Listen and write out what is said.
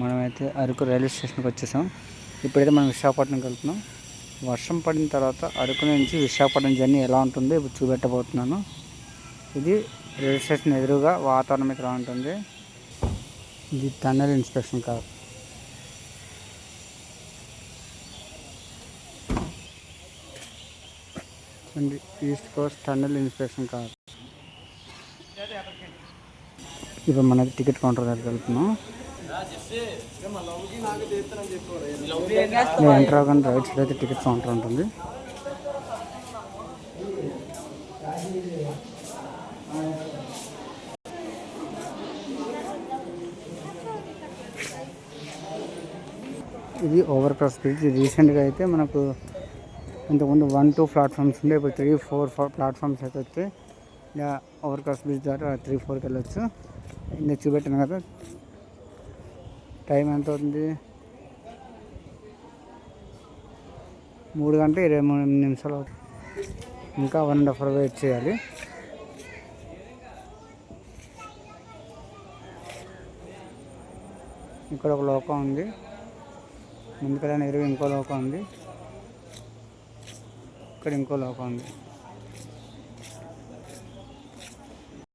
మనమైతే అరకు రైల్వే స్టేషన్కి వచ్చేసాం. ఇప్పుడైతే మనం విశాఖపట్నంకి వెళ్తున్నాం. వర్షం పడిన తర్వాత అరకు నుంచి విశాఖపట్నం జర్నీ ఎలా ఉంటుందో ఇప్పుడు చూపెట్టబోతున్నాను. ఇది రైల్వే స్టేషన్ ఎదురుగా వాతావరణం ఇక్కడ ఉంటుంది. ఇది tunnel inspection car. East Coast tunnel inspection car. ఇప్పుడు మనకి టికెట్ కౌంటర్ దగ్గరికి వెళ్తున్నాం. ఎంటర్ అవ్వగానే రైట్ సైడ్ అయితే టికెట్ కౌంటర్ ఉంటుంది. ఇది ఓవర్ క్రాస్ బ్రిడ్జ్. రీసెంట్గా అయితే మనకు ఇంతకుముందు 1-2 ప్లాట్ఫామ్స్ ఉండే, ఇప్పుడు 3-4 ప్లాట్ఫామ్స్ అయితే వచ్చాయి. ఇలా ఓవర్ క్రాస్ బ్రిడ్జ్ ద్వారా 3-4కి వెళ్ళొచ్చు. ఇంకా చూపెట్టాను కదా, టైం ఎంత అవుతుంది, 3:23 అవుతుంది. ఇంకా 1.5 hour వెయిట్ చేయాలి. ఇక్కడ ఒక లోకం ఉంది, ముందుకెళ్ళని ఎదురు ఇంకో లోకం ఉంది, ఇక్కడ ఇంకో లోకం ఉంది.